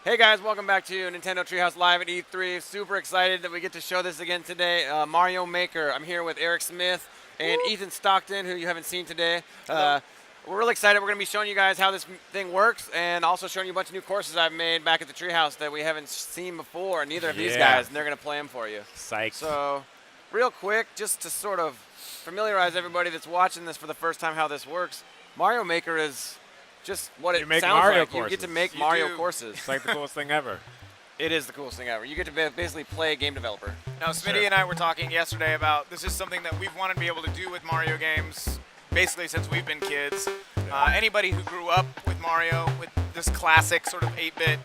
Hey guys, welcome back to Nintendo Treehouse Live at E3. Super excited that we get to show this again today. Mario Maker. I'm here with Eric Smith and Ethan Stockton, who you haven't seen today. We're really excited. We're going to be showing you guys how this thing works and also showing you a bunch of new courses I've made back at the Treehouse that we haven't seen before, neither of these guys, and they're going to play them for you. Psyched. So, real quick, just to sort of familiarize everybody that's watching this for the first time how this works, Mario Maker is just what it sounds Mario like. courses. You get to make Mario courses. It's like the coolest thing ever. It is the coolest thing ever. You get to basically play a game developer. Now, Smitty and I were talking yesterday about this is something that we've wanted to be able to do with Mario games basically since we've been kids. Anybody who grew up with Mario, with this classic sort of 8-bit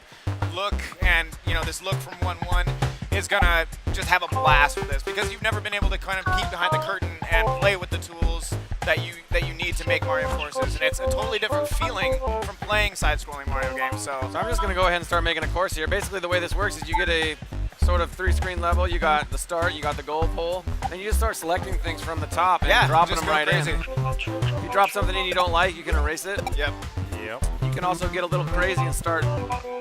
look and, you know, this look from 1-1 is going to just have a blast with this because you've never been able to kind of peek behind the curtain and play with the tools that you need to make Mario courses, and it's a totally different feeling from playing side-scrolling Mario games. So I'm just going to go ahead and start making a course here. Basically, the way this works is you get a sort of 3-screen level. You got the start, you got the goal pole, then you just start selecting things from the top and dropping them right in. If you drop something in you don't like, you can erase it. Yep. You can also get a little crazy and start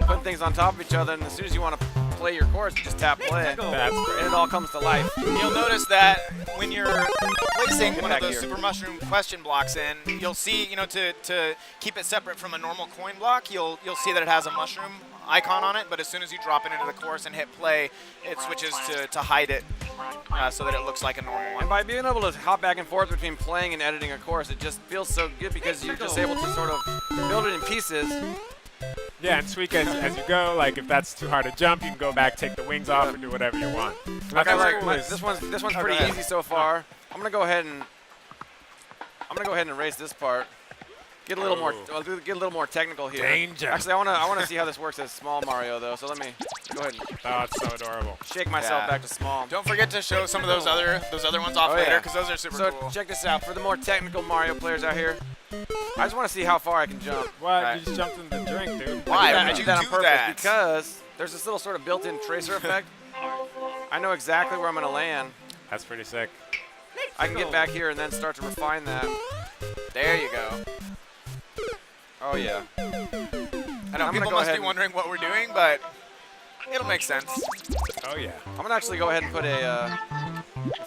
putting things on top of each other, and as soon as you want to play your course, you just tap play. That's great. And it all comes to life. You'll notice that when you're placing one of back those here. Super Mushroom question blocks in, you'll see, you know, to keep it separate from a normal coin block, you'll see that it has a mushroom icon on it, but as soon as you drop it into the course and hit play, it switches to hide it so that it looks like a normal one. And by being able to hop back and forth between playing and editing a course, it just feels so good because you're just able to sort of build it in pieces. Yeah, and tweak as you go. Like if that's too hard to jump, you can go back, take the wings off, and do whatever you want. Okay, this one's pretty ahead. easy so far. I'm gonna go ahead and erase this part. Get a little more technical here. Danger. Actually, I wanna see how this works as small Mario though. So let me go ahead and Oh, it's so adorable. shake myself back to small. Don't forget to show some of those other ones off later because those are super So cool. check this out. For the more technical Mario players out here, I just want to see how far I can jump. What? Right. You just jumped in the drink, dude. Why? I Why'd did you that on do purpose that? because there's this little sort of built-in tracer effect. I know exactly where I'm gonna land. That's pretty sick. I can get back here and then start to refine that. There you go. Oh yeah. I know I'm gonna people go must ahead be and- wondering what we're doing, but it'll make sense. Oh yeah. I'm gonna actually go ahead and put a.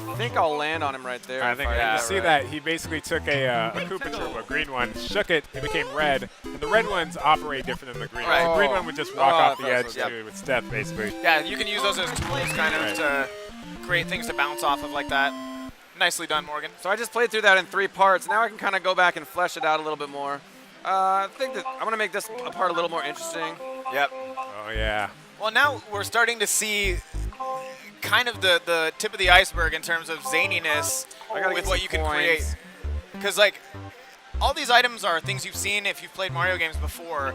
I think I'll land on him right there. I think if you did see right. that he basically took a Koopa Troopa, a green one, shook it, it became red, and the red ones operate different than the green Right. one. The green one would just walk Oh, off I the thought edge so, to its death, basically. Yeah, you can use those as tools kind of Right. to create things to bounce off of like that. Nicely done, Morgan. So I just played through that in 3 parts. Now I can kind of go back and flesh it out a little bit more. I think that I'm gonna make this part a little more interesting. Yep. Oh yeah. Well, now we're starting to see kind of the tip of the iceberg in terms of zaniness I gotta with get what some you can coins. create. Because, like, all these items are things you've seen if you've played Mario games before,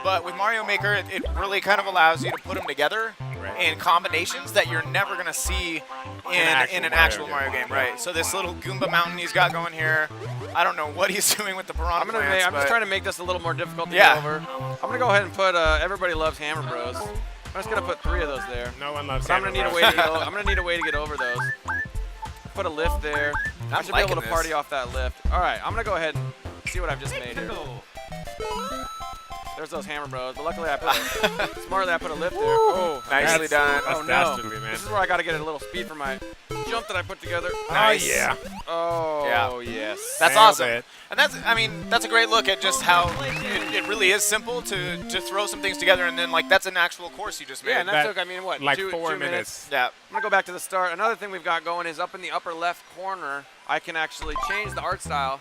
but with Mario Maker, it really kind of allows you to put them together in combinations that you're never going to see in an actual Mario game, right? So this little Goomba mountain he's got going here, I don't know what he's doing with the piranha plants, I'm just but- trying to make this a little more difficult to Yeah. get over. I'm gonna go ahead and put Everybody Loves Hammer Bros. I'm just gonna put 3 of those there. No one loves So I'm gonna Hammer need a Bros. way to get. I'm gonna need a way to get over those. Put a lift there. I I'm should be able to liking party this. off that lift. All right, I'm gonna go ahead and see what I've just made here. There's those Hammer Bros, but luckily I put smartly I put a lift there. Oh, Nicely done. That's oh no! dastardly, man. This is where I gotta get a little speed for my jump that I put together. Nice. Oh yeah. Oh yes. That's Nailed awesome. it. And that's a great look at just how it really is simple to throw some things together and then like that's an actual course you just made. Yeah, and that That- took what Like 2 4 minutes. minutes. Yeah. I'm gonna go back to the start. Another thing we've got going is up in the upper left corner, I can actually change the art style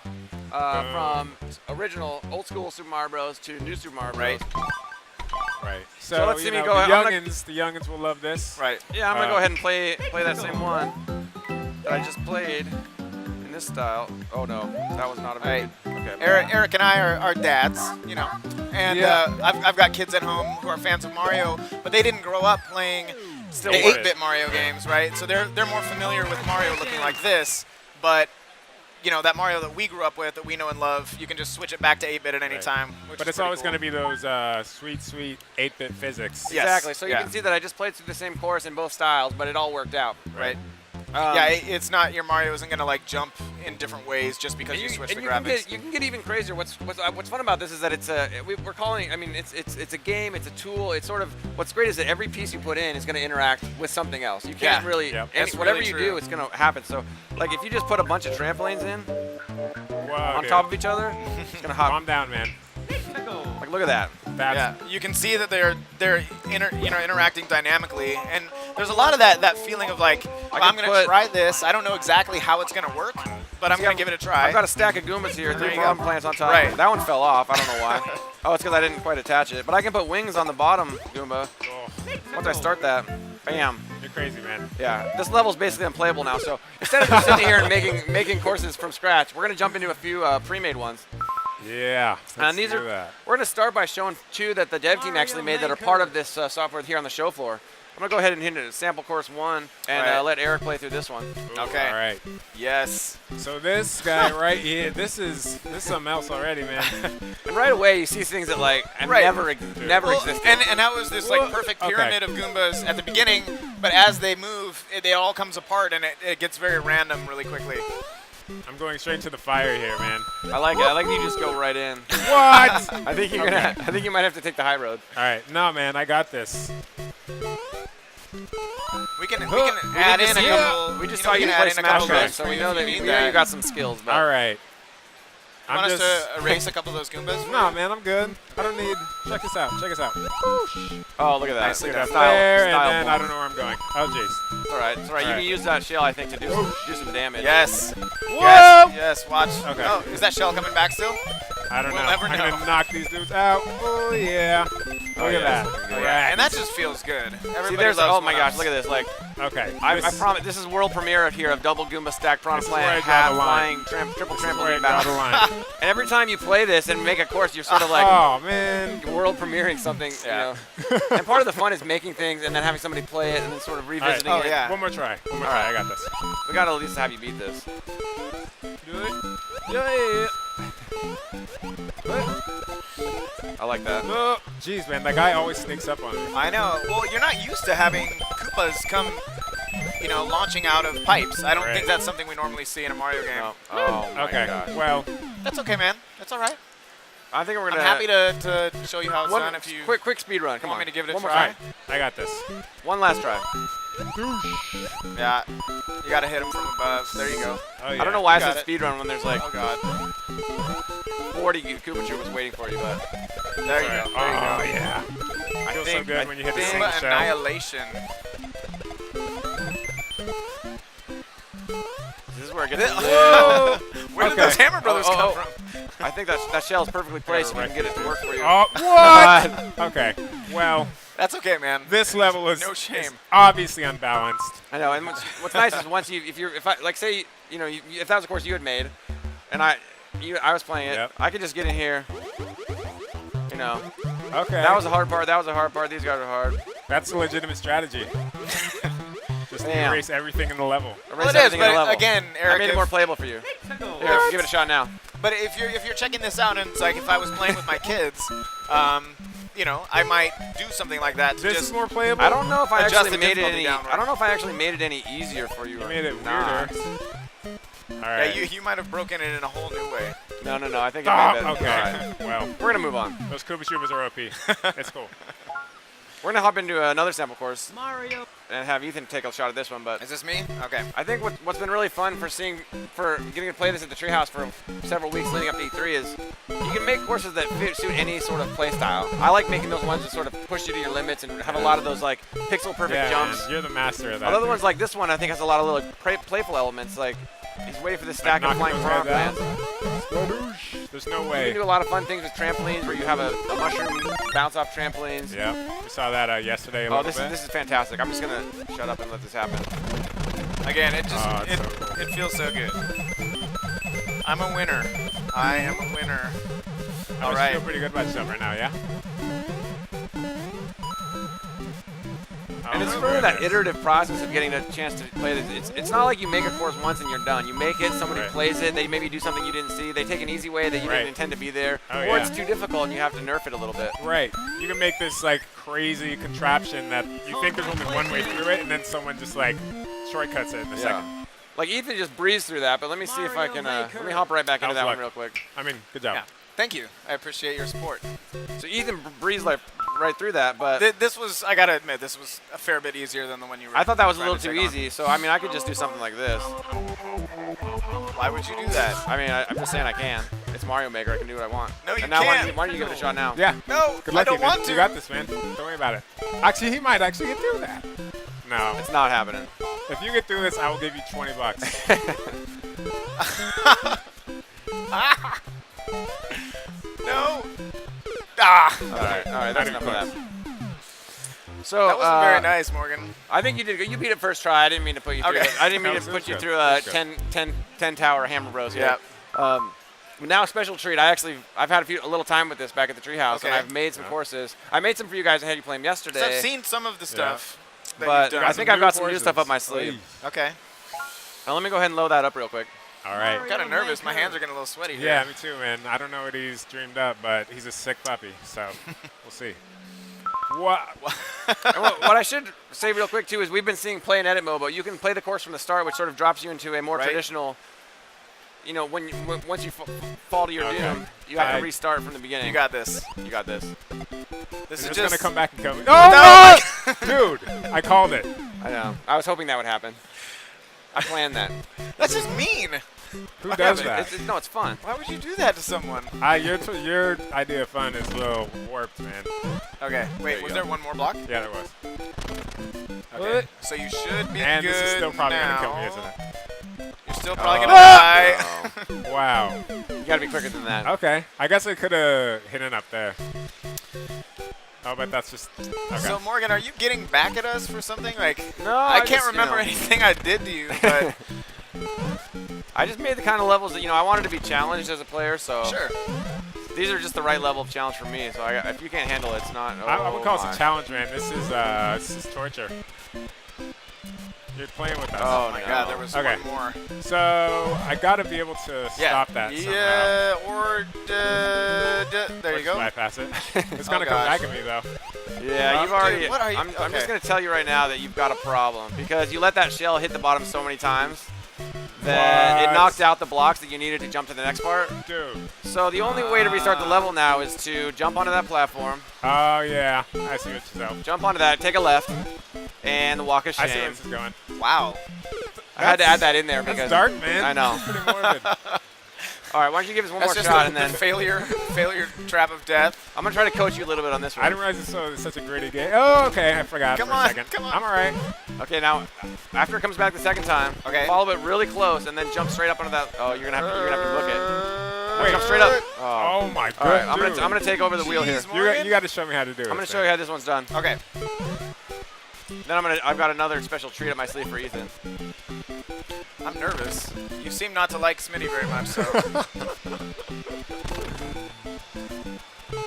from original old school Super Mario Bros. To new Super Mario Bros. Right. Right. So So, let's you see me know, go the ahead. the youngins will love this. Right. Yeah, I'm gonna go Uh, ahead and play that same one that I just played in this style. Oh no, that was not a very good. Okay. Eric and I are dads, you know, and I've got kids at home who are fans of Mario, but they didn't grow up playing the worth it. 8-bit Mario games, right? So they're more familiar with Mario looking like this, but you know that Mario that we grew up with, that we know and love, you can just switch it back to 8-bit at any Right. time. Which But is it's pretty always cool. going to be those sweet 8-bit physics. Yeah. Exactly. So you Yeah. can see that I just played through the same course in both styles, but it all worked out. Right. Yeah, it's not your Mario isn't gonna like jump in different ways just because you switch the graphics. You can get even crazier. What's fun about this is that it's we're calling. I mean, it's a game. It's a tool. It's sort of what's great is that every piece you put in is going to interact with something else. You can't really. Yep. Whatever really you true. do, it's going to happen. So, like if you just put a bunch of trampolines in Whoa, on dude. top of each other, it's going to hop. Calm down, man. Like look at that. That's Yeah, you can see that they're interacting dynamically, and there's a lot of that feeling of like, well, I'm can gonna put- try this. I don't know exactly how it's gonna work, but I'm gonna give it a try. I've got a stack of Goombas here, There 3 you bomb go. plants on top. Right. That one fell off. I don't know why. Oh, it's because I didn't quite attach it. But I can put wings on the bottom Goomba. oh, Once I start that, bam. you're crazy, man. Yeah, this level's basically unplayable now. So instead of just sitting here and making courses from scratch, we're gonna jump into a few pre-made ones. Yeah. And Let's these do are that. we're gonna start by showing 2 that the dev team actually made that are part of this software here on the show floor. I'm gonna go ahead and hit it sample course 1 and Right. let Eric play through this one. Ooh, Okay. All right. Yes. So this guy right here, this is something else already, man. And right away you see things that like have Right. never Well, existed. and that was this like perfect Okay. pyramid of Goombas at the beginning, but as they move, it all comes apart and it gets very random really quickly. I'm going straight to the fire here, man. I like it. I like that you just go right in. What? I think you're gonna. I think you might have to take the high road. All right. No, man, I got this. We can We add just in a see- couple. We just know, saw we you can play add in a Smash couple Bros, notes so for we you know if that you need we know you got some skills. But All right. You want us to erase a couple of those Goombas? No, man, I'm good. I don't need. Check this out. Check this out. oh, look at that. Nicely Look at that done. There, style and then ball. I don't know where I'm going. Oh, jeez. It's all right. It's all right. You All can right. use that shell, I think, to do some damage. Yes. Whoa! Yes. Watch. Okay. Oh, is that shell coming back still? I don't We'll know. never I'm know. gonna knock these dudes out. Oh yeah. Look yeah, at that. that's looking good. Right. And that just feels good. See, Everybody there's. loves Oh my gosh, one-ups. look at this. Like, Okay. I this- promise. This is world premiere here of double Goomba stack prawn This is where I plant, draw half the line. flying, triple this is where I trampoline draw the battle. line. And every time you play this and make a course, you're sort of like Oh man. world premiering something. Yeah. You know. And part of the fun is making things and then having somebody play it and then sort of All right. revisiting Oh, it. yeah. One more try. One more All try. right. I got this. We gotta at least have you beat this. Do it. Yeah. I like that. Oh, jeez, man. That guy always sneaks up on me. I know. Well, you're not used to having Koopas come, launching out of pipes. I don't Right. think that's something we normally see in a Mario game. No. Oh my Okay. gosh. Well, That's okay, man. That's all right. I think we're I'm gonna. happy to show you how it's done. If you quick speed run. Come want on. me to give it a One more try. time. I got this. One last try. Yeah, you gotta hit him from above. There you go. Oh, yeah. I don't know why I got said it. speed run when there's like Oh God. 40 Koopa Troopas waiting for you, but There you All right. go. There you Oh go. yeah. I Feels so think good when you hit the Goomba single shell. annihilation. this is where it gets. Whoa! Where did Okay. those Hammer Brothers Oh, come oh. from? I think that shell is perfectly placed, so we can get it to work for you. Oh, what? Okay. Well, That's okay, man. this level is, No shame. is obviously unbalanced. I know. And what's nice is once if I like say if that was a course you had made, and I was playing it, Yep. I could just get in here. You know, Okay. that was the hard part. That was the hard part. These guys are hard. That's a legitimate strategy. Just Damn. erase everything in the level. Well, Erase it is, everything in the but level. again, I Eric, made it more playable for you. Here, give it a shot now. but if you're checking this out and it's like if I was playing with my kids, I might do something like that to This just is more playable. I don't know if I Adjust actually the made it difficulty any. down, right? I don't know if I actually made it any easier for you. You or made it not. weirder. All Yeah, right. you might have broken it in a whole new way. No. I think it Ah, made it. okay. All right. Well, We're gonna move on. those Koopa Troopas are OP. It's cool. We're gonna hop into another sample course. Mario. And have Ethan take a shot at this one, but Is this me? Okay. I think what's been really fun for getting to play this at the Treehouse for several weeks leading up to E3 is you can make courses that suit any sort of play style. I like making those ones that sort of push you to your limits and have a lot of those like pixel perfect Yeah, jumps. man, you're the master of that. Other dude. ones like this one I think has a lot of little playful elements. Like he's waiting for this stack of knocking flying those prawn guys plants. There's no You way. can do a lot of fun things with trampolines where you have a mushroom bounce off trampolines. Yeah, we saw that yesterday a Oh, little this bit. is fantastic. I'm just gonna shut up and let this happen. Again, it just Oh, it, it's so cool. it feels so good. I'm a winner. I am a winner. I All must right. feel pretty good about yourself right now, yeah? And it's Oh, further that goodness. iterative process of getting a chance to play this. It's not like you make a course once and you're done. You make it, somebody Right. plays it, they maybe do something you didn't see, they take an easy way that you Right. didn't intend to be there, Oh, or yeah. it's too difficult and you have to nerf it a little bit. Right. You can make this like crazy contraption that you think there's only one way through it, and then someone just like shortcuts it in a second. Like Ethan just breezed through that, but let me see if I can. Let me hop right back into that one real quick. I mean, good job. Yeah. Thank you. I appreciate your support. So Ethan breezed like right through that, but This was, I gotta admit, this was a fair bit easier than the one you were. I thought that was a trying little to too take easy. So I mean, I could just do something like this. on. Why would you do that? I mean, I'm just saying I can. It's Mario Maker. I can do what I want. No, you and now can't. why don't you give it a shot now? Yeah. No, Good I luck, don't Ethan. want to. You got this, man. Don't worry about it. Actually, he might actually get through that. No. It's not happening. If you get through this, I will give you $20. No. Ah. All right, that's Not enough of even that. So That wasn't very nice, Morgan. I think you did good. You beat it first try. I didn't mean to put you through Okay. it. I didn't mean That to was put you good. through That a was good. 10 tower hammer bros here. Yeah. Now a special treat. I've had a little time with this back at the Treehouse, Okay. and I've made some courses. I made some for you guys. I had you play them yesterday. So I've seen some of the stuff. That but you've done. I think I've got some new stuff up my sleeve. Okay. Now let me go ahead and load that up real quick. All right. I'm kind of nervous. My hands are getting a little sweaty here. Yeah, me too, man. I don't know what he's dreamed up, but he's a sick puppy, so we'll see. What? And what I should say real quick too is we've been seeing play and edit mode, but you can play the course from the start, which sort of drops you into a more Right. traditional. You know, once you fall to your doom, you have to restart from the beginning. You got this. You got this. This He's is just gonna just come back and kill me. No! Dude, I called it. I know. I was hoping that would happen. I planned that. That's just mean. Who does It's- that? no, it's fun. Why would you do that to someone? Your idea of fun is a little warped, man. Okay. Wait, you was go. there one more block? Yeah, there was. Okay. What? So you should be And good this is still probably now. gonna kill me, isn't it? You're still probably Oh. gonna die. Oh. Wow. You gotta be quicker than that. Okay. I guess I could have hit it up there. Oh, but that's just okay. So Morgan, are you getting back at us for something? Like, No, I can't just, remember you know, anything I did to you, but I just made the kind of levels that I wanted to be challenged as a player. So sure. these are just the right level of challenge for me. So if you can't handle it, it's not. I would call my. this a challenge, man. This is torture. You're playing with us. Oh, Oh my no. God, there was Okay. one more. So I gotta be able to stop that somehow. Yeah, or there you go. Bypass it. It's gonna come gosh. back at me though. Yeah, Well, you've already. dude, what are you- I'm okay. just gonna tell you right now that you've got a problem because you let that shell hit the bottom so many times that it What? knocked out the blocks that you needed to jump to the next part. Dude. So the only way to restart the level now is to jump onto that platform, Oh yeah. I see what you're saying. jump onto that, take a left, and the walk of I see where shame. this is going. Wow. I had to add that in there That's because dark, man. I know. Pretty morbid. All right, why don't you give us one That's more just shot the, and then the failure trap of death. I'm gonna try to coach you a little bit on this I one. didn't realize it's such a gritty game. Oh, okay. I forgot Come for on, a second. come on. I'm all right. Okay, now after it comes back the second time, Okay. follow it really close and then jump straight up onto that. Oh, you're gonna have to book it. Wait. Jump straight up. Oh my god. All right, I'm gonna take over the wheel here. Jeez, Morgan. You got to show me how to do it. I'm gonna show you how this one's done. Okay. Then I've got another special treat up my sleeve for Ethan. I'm nervous. You seem not to like Smitty very much, so.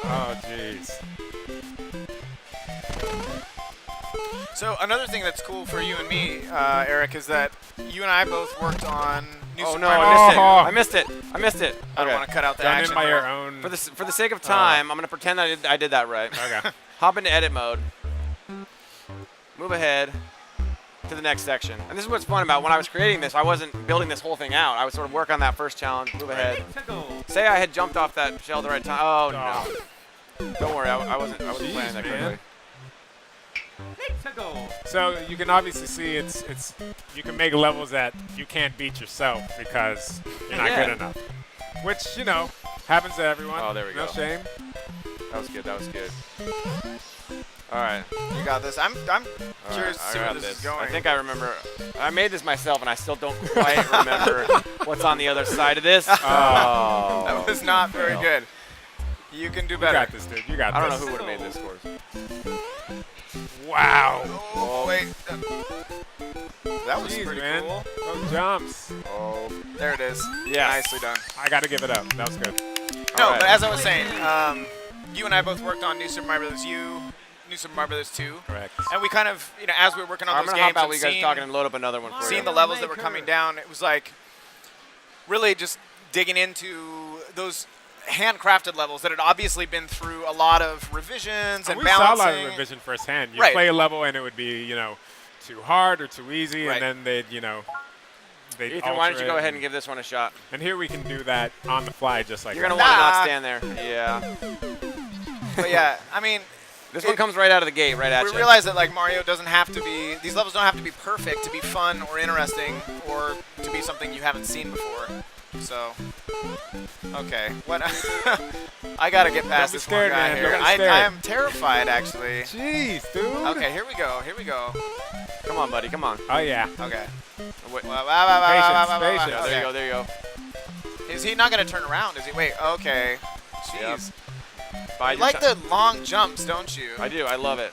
Oh jeez. So another thing that's cool for you and me, Eric, is that you and I both worked on New Oh Super no, Mario I Oh. missed it. I missed it. I don't Okay. want to cut out the Done action. in by there. your own. For the sake of time, I'm gonna pretend that I did that right. Okay. Hop into edit mode. Move ahead to the next section. And this is what's fun about when I was creating this. I wasn't building this whole thing out. I would sort of work on that first challenge. Move ahead. Say I had jumped off that shell the right time. Oh no. Don't worry, I wasn't Jeez, planning that man. correctly. So you can obviously see it's you can make levels that you can't beat yourself because you're not Yeah. good enough. Which, happens to everyone. Oh, there we no go. shame. That was good. That was good. All right. You got this. I'm All curious right, to see I where got this is going. I think I remember. I made this myself, and I still don't quite remember what's on the other side of this. Oh. that was not very good. You can do You better. got this, dude. You got I don't know this. who would have made this course. Wow. Oh, wait. That was Jeez, pretty man. cool. Those jumps. Oh. There it is. Yes. Nicely done. I got to give it up. That was good. No, All right. but as I was saying, you and I both worked on New Super Mario Bros. New Super Mario Bros. 2. Correct. And we kind of, as we were working on I'm those gonna hop games out and with you guys seeing, talking and load up another one for you. seeing the levels that were coming down, it was like really just digging into those handcrafted levels that had obviously been through a lot of revisions and we saw a lot balancing. of revision firsthand. You Right. play a level and it would be, too hard or too easy, Right. and then they'd, you know, they'd Ethan, why don't you alter go it. ahead and give this one a shot? And here we can do that on the fly, just like You're gonna that. want to Nah. not stand there. Yeah. But yeah, I mean, This one comes right out of the gate, right at we you. realize that like Mario doesn't have to be, these levels don't have to be perfect to be fun or interesting or to be something you haven't seen before. So, okay, what? I gotta get past be this scared, one guy man. here. Don't be I scared. am terrified, actually. Jeez, dude. Okay, here we go. Here we go. Come on, buddy. Come on. Oh yeah. Okay. Wait. Patience. Yeah, there you go. There you go. Is he not gonna turn around? Is he? Wait. Okay. Yep. Jeez. Bye, You your like ti- the long jumps, don't you? I do. I love it.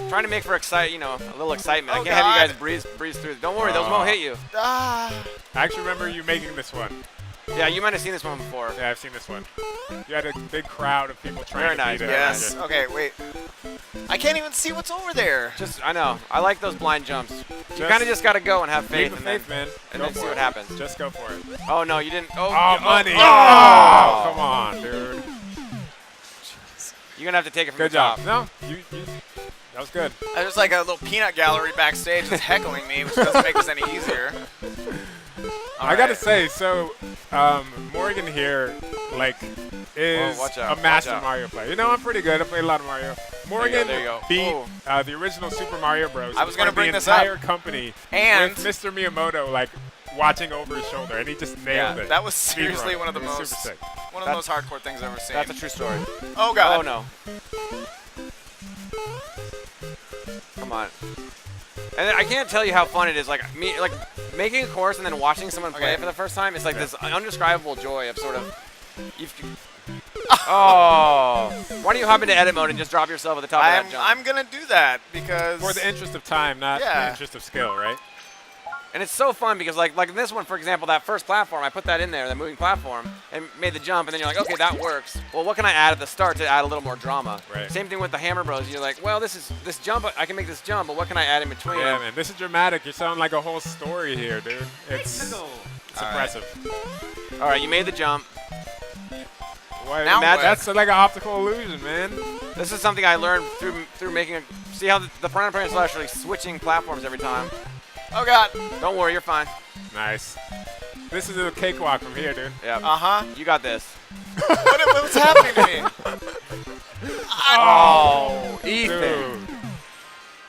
Trying to make for a little excitement. Oh, I can't have you God. guys breeze through. Don't worry, those won't hit you. Ah. I actually remember you making this one. Yeah, you might have seen this one before. Yeah, I've seen this one. You had a big crowd of people trying Very to nice, beat it. very Yes. nice. Okay. Wait. I can't even see what's over there. I know. I like those blind jumps. You Just kind of just got to go and have faith, Leap of and faith, then, man. and Go then for see it. what happens. Just go for it. Oh no, you didn't. Oh, Oh, money. Oh, Oh, come on, dude. You're gonna have to take it from Good the top. job. No, you. That was good. There's like a little peanut gallery backstage that's heckling me, which doesn't make this any easier. I gotta Alright. say, so Morgan here, like, is watch out, a master watch out. Mario player. You know, I'm pretty good. I play a lot of Mario. Morgan there you go. beat Oh. the original Super Mario Bros. I was in gonna front of bring the this up. entire company And- with Mr. Miyamoto, like, watching over his shoulder, and he just nailed it. That was Speed seriously run. one of the It was most super sick. one of the most hardcore things I've ever seen. That's a true story. Oh god. Oh no. Come on. And I can't tell you how fun it is. Like making a course and then watching someone play Okay. it for the first time. It's like this undescribable joy of sort of. Oh. Why don't you hop into edit mode and just drop yourself at the top of that jump? I'm gonna do that because For the interest of time, not Yeah. the interest of skill, right? And it's so fun because like in this one, for example, that first platform, I put that in there, that moving platform, and made the jump, and then you're like, okay, that works. Well, what can I add at the start to add a little more drama? Right. Same thing with the Hammer Bros. You're like, well, this jump, I can make this jump, but what can I add in between? Yeah, man. This is dramatic. You're selling like a whole story here, dude. It's impressive. All right, you made the jump. Why, Now Matt, what? that's like an optical illusion, man. This is something I learned through making see how the Piranha Plant is actually switching platforms every time. Oh god. Don't worry, you're fine. Nice. This is a cakewalk from here, dude. Yeah. Uh-huh. You got this. What's happening to me? Oh, Ethan. Dude.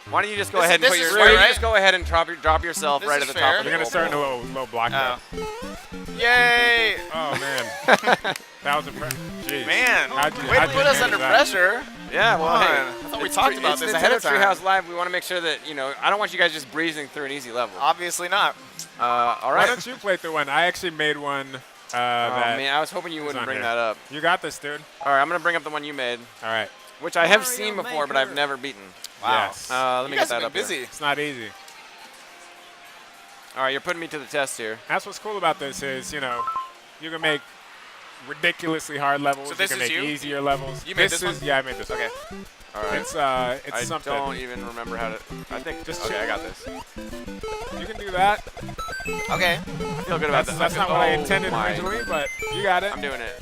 Why don't you just go This- ahead and this put is your? fair, Why don't you right? just go ahead and drop yourself This right is at the fair. top of the You're gonna goal start in a pole. low block Oh. though. Yay! Oh man. That was impressive. Jeez. Man, How'd you- way to how'd you put us handle under that? pressure. Yeah, well, Come hey, on. I thought we it's talked tre- about it's this Nintendo ahead of time. Treehouse Live. We want to make sure that I don't want you guys just breezing through an easy level. Obviously not. All Why right. don't you play through one? I actually made one. Oh That man, I was hoping you is wouldn't on bring here. that up. You got this, dude. All right, I'm gonna bring up the one you made, All right. which I have seen before, but I've never beaten. Wow. Yes. Let You me guys get that have up been here. busy. It's not easy. All right, you're putting me to the test here. That's what's cool about this is, you can make ridiculously hard levels. So this you can is make you? easier levels. You made this one? Yeah, I made this. Okay. All right. It's I something. don't even remember how to. I think. Just Okay, chill. I got this. You can do that. Okay. I feel good about That's, that. that's not what I intended originally, but you got it. I'm doing it.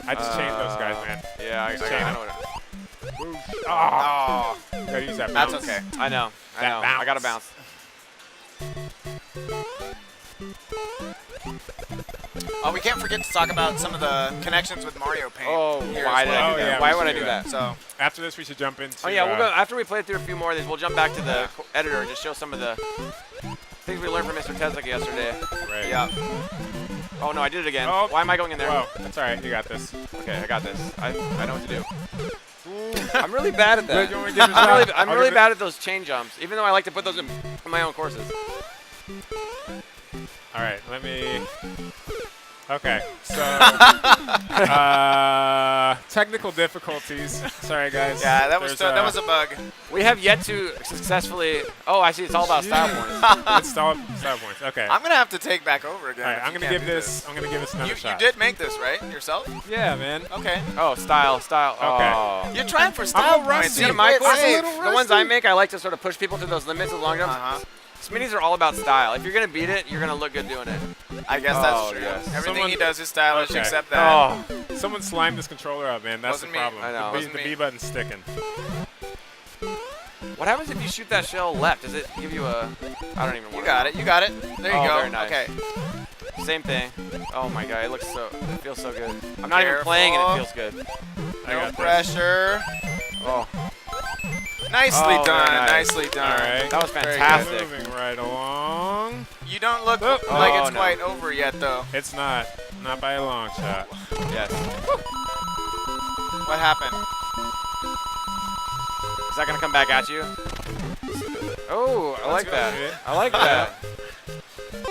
I just changed those guys, man. Yeah, I chain know it. Woo. Oh, Oh, gotta use that that's bounce. okay. I know. That I got to bounce. bounce. We can't forget to talk about some of the connections with Mario Paint. Oh, here why as did well. I do Oh, that? yeah, Why we would I should do do that? that. So, After this, we should jump into. Oh yeah, we'll go after we play through a few more of these. We'll jump back to the editor and just show some of the things we learned from Mr. Teslick yesterday. Right. yeah. Oh no, I did it again. Oh. Why am I going in there? Whoa, that's all right. You got this. Okay, I got this. I know what to do. I'm really bad at that. You want me to give it a shot? I'm I'll really give it- bad at those chain jumps, even though I like to put those in my own courses. All right, let me. Okay, so technical difficulties. Sorry, guys. Yeah, that was There's, that was a bug. We have yet to successfully. Oh, I see. It's all about style points. It's style points. Okay. I'm gonna have to take back over again. All right, if I'm you gonna can't give do this. I'm gonna give this another You shot. did make this, right? Yourself? Yeah, man. Okay. Oh, style. Okay. Oh. You're trying for style points. rusty. See, You my play it courses, safe. the ones I make, I like to sort of push people to those limits of long jumps. Uh-huh. Smitties are all about style. If you're gonna beat it, you're gonna look good doing it. I guess Oh, that's true. yes. Everything Someone- he does is stylish Okay. except that. Oh, Someone slimed this controller up, man. That's Wasn't the me. problem. I know. The Wasn't B me. button's sticking. What happens if you shoot that shell left? Does it give you a? I don't even. You got it. You got it. There you Oh, go. very nice. Okay. Same thing. Oh my god, it feels so good. I'm not even playing and it feels good. No pressure. Oh, Nicely Oh, done. very nice. Nicely done. All right. that was Very good. fantastic. Moving right along. You don't look Oh, like it's no. quite over yet, though. It's not by a long shot. Yes. What happened? Is that gonna come back at you? Oh, I like go. that. Yeah. I like that.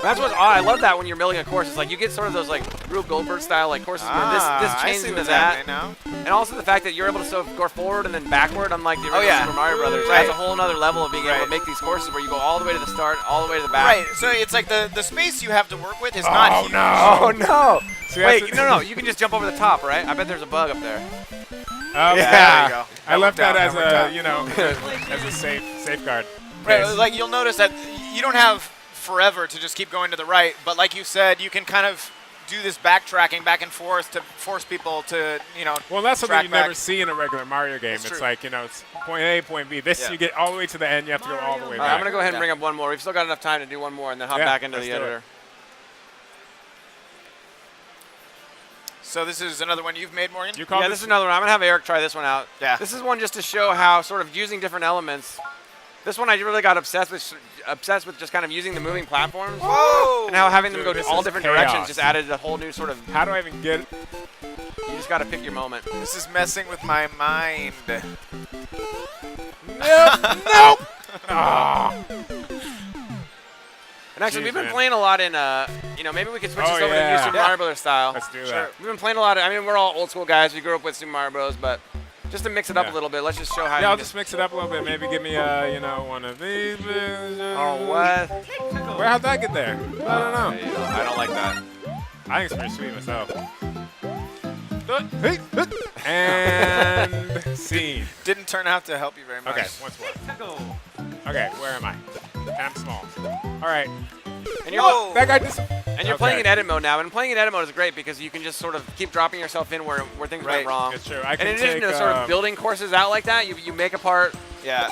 That's what's odd. I love that when you're milling a course. It's like you get sort of those like Rube Goldberg style like courses where this I chains see into what's that. happening now. And also the fact that you're able to sort of go forward and then backward, unlike the original yeah. Super Mario Brothers. Right. That's a whole other level of being able Right. to make these courses where you go all the way to the start, all the way to the back. Right. So it's like the space you have to work with is not huge. Oh no! See, that's Wait, the- no, you can just jump over the top, right? I bet there's a bug up there. Oh, Yeah, there you go. I left that worked as out, that a, worked out. as a safeguard. Right, Yes. like you'll notice that you don't have forever to just keep going to the right, but like you said, you can kind of do this backtracking back and forth to force people to, Well, that's something track you never back. see in a regular Mario game. It's It's true. like, it's point A, point B. This, Yeah. you get all the way to the end. You have to go all the way All right, back. I'm gonna go ahead and Yeah. bring up one more. We've still got enough time to do one more and then hop Yeah, back into let's the do it. editor. So this is another one you've made, Morgan? You call Yeah, this is another one. I'm gonna have Eric try this one out. Yeah. This is one just to show how sort of using different elements. This one I really got obsessed with just kind of using the moving platforms. Whoa! And how having them Dude, go this all is different chaos. directions just added a whole new sort of. How do I even get it? You just got to pick your moment. This is messing with my mind. Nope. Ah. And actually, Jeez, we've been man. playing a lot in, maybe we could switch Oh, this over to yeah. new Super Yeah. Mario Brothers style. Let's do Sure. that. We've been playing a lot of. I mean, we're all old school guys. We grew up with Super Mario Bros. But just to mix it up Yeah. a little bit, let's just show how. Yeah, you I'll can- just mix it up a little bit. Maybe give me, one of these. Oh what? How'd that get there? I don't know. I don't like that. I think it's pretty sweet myself. And scene. Didn't turn out to help you very much. Okay, once more. Okay, where am I? I'm small. All right. And you're Whoa! That guy just. And you're playing in edit mode now, and playing in edit mode is great because you can just sort of keep dropping yourself in where things Right. went wrong. It's true. I And can in addition take, to sort of building courses out like that, you make a part, Yeah.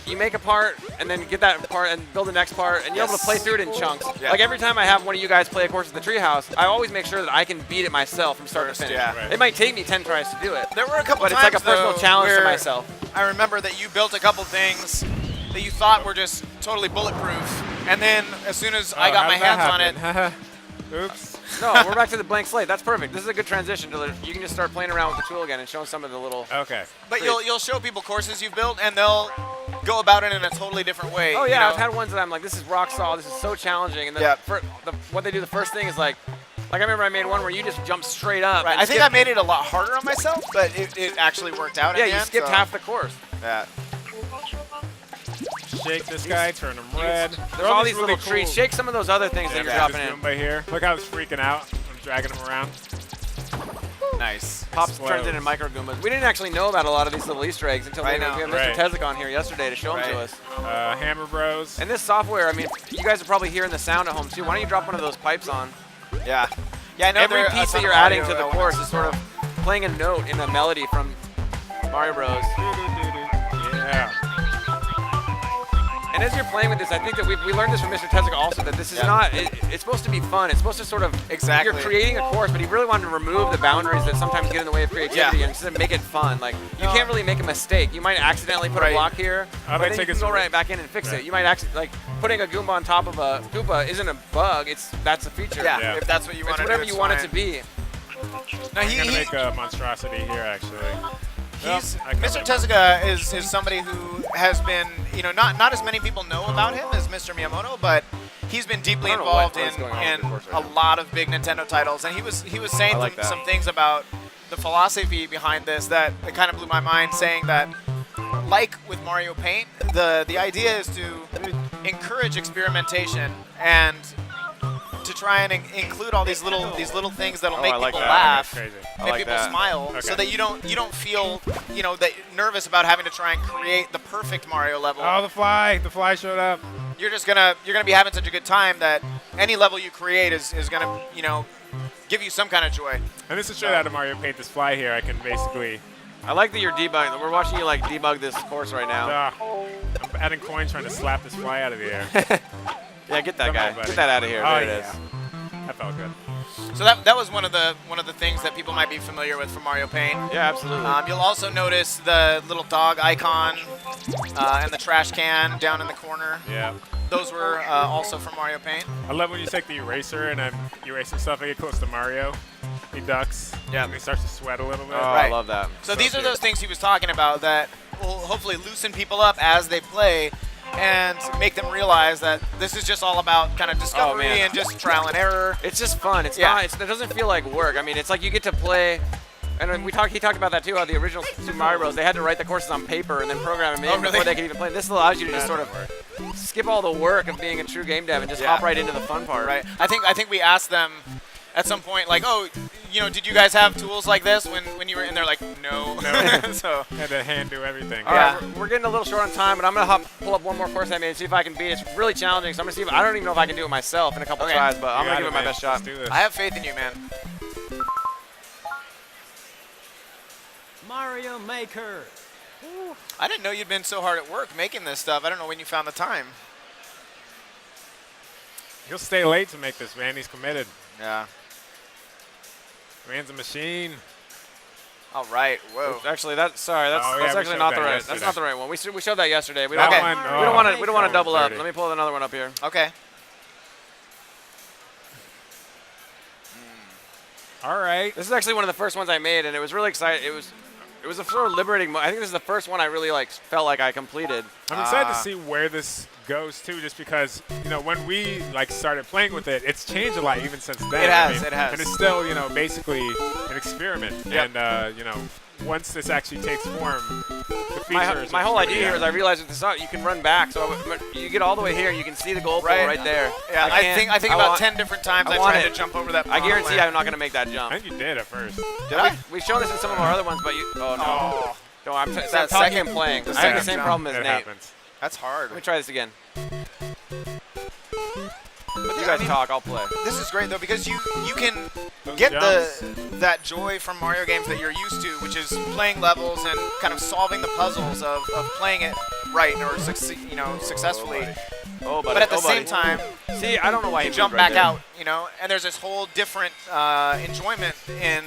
and then get that part and build the next part, and you're able to play through it in chunks. Yeah. Like every time I have one of you guys play a course at the Treehouse, I always make sure that I can beat it myself from start First, to finish. yeah. Right. It might take me 10 tries to do it, There were a couple but it's times, like a personal though, challenge to where myself. I remember that you built a couple things that you thought were just totally bulletproof, and then as soon as I got my hands on it, it. Oops. No, we're back to the blank slate. That's perfect. This is a good transition to you can just start playing around with the tool again and showing some of the little. Okay. but you'll show people courses you've built, and they'll go about it in a totally different way. Oh you yeah, know? I've had ones that I'm like, this is rock solid. This is so challenging, and then Yeah. what they do the first thing is like I remember I made one where you just jump straight up. Right. and I think skip- I made it a lot harder on myself, but it actually worked out. Yeah, in the you end, skipped so- half the course. Yeah. Shake this guy, turn him red. There's all these little treats. Shake some of those other things that you're dropping in. By here. Look how it's freaking out. I'm dragging him around. Nice. Pops Slow. turns it into micro Goombas. We didn't actually know about a lot of these little Easter eggs until we I had know. Mr. Right. Tezik on here yesterday to show them to Right. us. Hammer Bros. And this software, I mean, you guys are probably hearing the sound at home too. Why don't you drop one of those pipes on? Yeah. Yeah. I know Every there are a piece that ton you're of adding audio to the elements. course is sort of playing a note in a melody from Mario Bros. Yeah. And as you're playing with this, I think that we learned this from Mr. Tezik also, that this is Yeah. not, it's supposed to be fun. It's supposed to sort of, Exactly. you're creating a course, but he really wanted to remove the boundaries that sometimes get in the way of creativity Yeah. and just make it fun. Like, you No. can't really make a mistake. You might accidentally put a Right. block here, I'd but like then to you take can it go right back in and fix Right. it. You might actually, like, putting a Goomba on top of a Koopa isn't a bug, that's a feature. Yeah, Yeah. If that's what you It's want to do. whatever it's you want it fine. to be. Now I'm gonna make a monstrosity here, actually. He's, Nope, I Mr. covered him. Tezuka is somebody who has been, not as many people know about him as Mr. Miyamoto, but he's been deeply I don't know involved what is going on with in the course right a now. lot of big Nintendo titles, and he was saying I like that. some things about the philosophy behind this that it kind of blew my mind, saying that like with Mario Paint, the idea is to encourage experimentation and to try and include all these little things that'll Oh, make I like people that. laugh, That's crazy. I make like people that. smile, Okay. so that you don't feel that nervous about having to try and create the perfect Mario level. Oh, the fly showed up. You're gonna be having such a good time that any level you create is gonna give you some kind of joy. And this is straight out of Mario Paint. This fly here, I can basically. I like that you're debugging. We're watching you like debug this course right now. I'm adding coin trying to slap this fly out of the air. Yeah, get that Come guy. on, buddy. Get that out of here. Oh, There it is. yeah. That felt good. So that was one of the things that people might be familiar with from Mario Paint. Yeah, absolutely. You'll also notice the little dog icon and the trash can down in the corner. Yeah. Those were also from Mario Paint. I love when you take the eraser and I'm erasing stuff. I get close to Mario. He ducks. Yeah. And he starts to sweat a little bit. Oh, Right. I love that. So So these are cute. those things he was talking about that will hopefully loosen people up as they play and make them realize that this is just all about kind of discovery man. and just trial and error. It's just fun. It's Yeah. not. It doesn't feel like work. I mean, it's like you get to play. And then he talked about that too. How the original Super Mario Bros. They had to write the courses on paper and then program them in Oh, really? before they could even play. This allows you to just sort of skip all the work of being a true game dev and just Yeah. hop right into the fun part. Right. I think we asked them at some point, like, oh, did you guys have tools like this when you were in there? Like, no. No. So Had to hand do everything. All Yeah. right, we're getting a little short on time, but I'm gonna pull up one more course I made and see if I can beat it. It's really challenging, so I'm gonna see if I don't even know if I can do it myself in a couple Okay. tries, but I'm You gonna got give it my man. best shot. Let's do this. I have faith in you, man. Mario Maker. I didn't know you'd been so hard at work making this stuff. I don't know when you found the time. He'll stay late to make this, man. He's committed. Yeah. Man's a machine. All right. Whoa. Actually, sorry, that's Oh, yeah, we actually showed not that the right. yesterday. That's not the right one. We showed that yesterday. We That don't, Okay. one, we don't want to. We don't want that to double was up. dirty. Let me pull another one up here. Okay. All right. This is actually one of the first ones I made, and it was really exciting. It was a sort of liberating. I think this is the first one I really felt like I completed. I'm excited to see where this goes too, just because when we started playing with it, it's changed a lot even since then. It has, it has. and it's still basically an experiment. Yep. And once this actually takes form, the My features. whole idea here is I realized with this you can run back, so you get all the way here, and you can see the goal pole right there. Yeah. I think about want- 10 different times I I want tried it. to jump over that. I pond guarantee land. I'm not going to make that I jump. think you did at first. Did I? We've shown this in some of our other ones, but oh no. Oh, No, I'm that talking second- and playing. the I have the second same jump. problem as It Nate. happens. that's hard. Let me try this again. You guys talk, I'll play. This is great though because you can Those get jumps. that joy from Mario games that you're used to, which is playing levels and kind of solving the puzzles of playing it right or successfully. Oh, buddy. But at the oh, same buddy. time, See, I don't know why you he jump moved right back there. out, and there's this whole different enjoyment in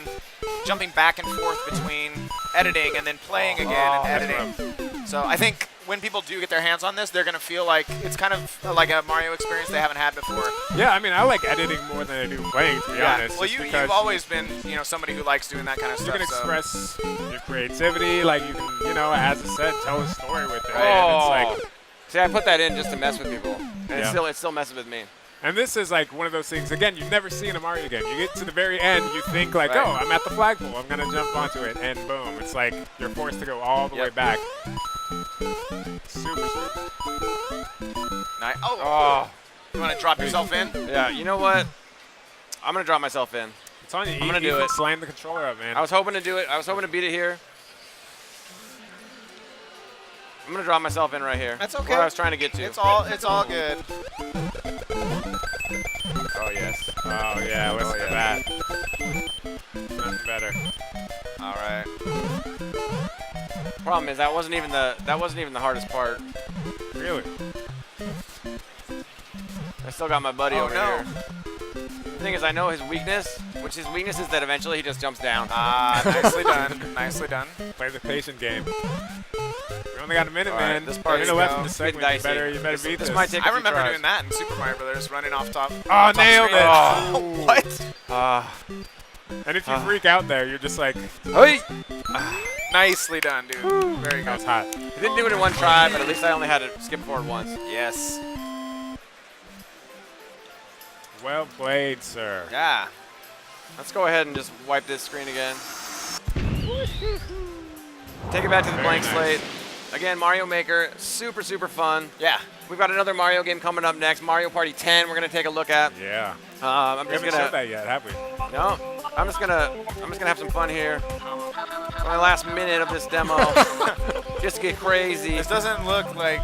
jumping back and forth between editing and then playing again and That's editing. So I think when people do get their hands on this, they're going to feel like it's kind of like a Mario experience they haven't had before. Yeah, I mean, I like editing more than I do playing, to be honest. Well, just you've because always been, somebody who likes doing that kind of you stuff. can so. express your creativity, like you can, as I said, tell a story with it. Oh. And it's like, See, I put that in just to mess with people, and Yeah. it still messes with me. and this is like one of those things. Again, you've never seen a Mario game. You get to the very end, you think like, Right. oh, I'm at the flagpole, I'm gonna jump onto it, and boom, it's like you're forced to go all the way Yep. back. Super sweet. Nice. Oh, Oh, you want to drop yourself in? yeah. You know what? I'm gonna drop myself in. It's on you. I'm gonna do Ethan, it. Slam the controller up, man. I was hoping to do it. I was hoping to beat it here. I'm gonna drop myself in right here. That's okay. Where I was trying to get to. It's all good. Oh yes. Oh yeah, listen to yeah. that. Nothing better. All right. Problem is that wasn't even the hardest part. Really? I still got my buddy Oh, over no. here. The thing is, I know his weakness, which his weakness is that eventually he just jumps down. Ah, nicely done. Nicely done. Play the patient game. We only got a minute, All right, man. this part minute is left go. in the It's getting segment. dicey. You better beat This this. might take a I few remember tries. doing that in Super Mario Brothers, running off top. Oh, top nailed screen. it. Oh. What? And if you freak out there, you're just like, Hey! Nicely done, dude. Very that's good. hot. I didn't do it in one try, but at least I only had to skip forward once. Yes. Well played, sir. Yeah. Let's go ahead and just wipe this screen again. Take it back to the Very blank nice. slate. Again, Mario Maker, super, super fun. Yeah. We've got another Mario game coming up next, Mario Party 10. We're gonna take a look at. Yeah. I'm We just haven't gonna showed that yet, have we? no. I'm just gonna have some fun here. My last minute of this demo, just to get crazy. This doesn't look like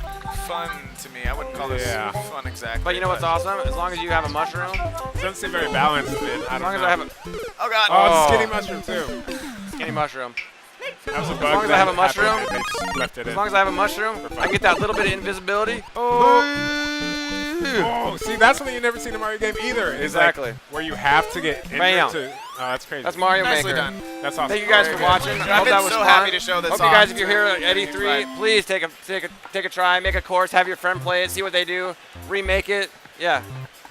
fun to me. I wouldn't call this Yeah. fun exactly. But you know what's awesome? As long as you have a mushroom, Doesn't seem very balanced, man. I as don't long as know. I have a Oh God. Oh, it's Oh. a skinny mushroom too. skinny mushroom. That was a bug. As long as I have a that happened, mushroom. and they just left it As in. long as I have a mushroom, I get that little bit of invisibility. Oh, see, that's something you never seen in a Mario game either. Is Exactly. Like where you have to get Bam. injured to. Oh, that's crazy. That's Mario Nicely Maker. done. That's awesome. Thank you guys Very for good. watching. I I've hope been that was so fun. happy to show this Hope you guys, off. if you're here at E3, Right. please take a try, make a course, have your friend play it, see what they do, remake it. Yeah,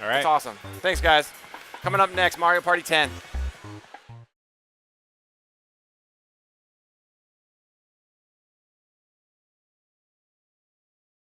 All right. it's awesome. Thanks, guys. Coming up next, Mario Party 10.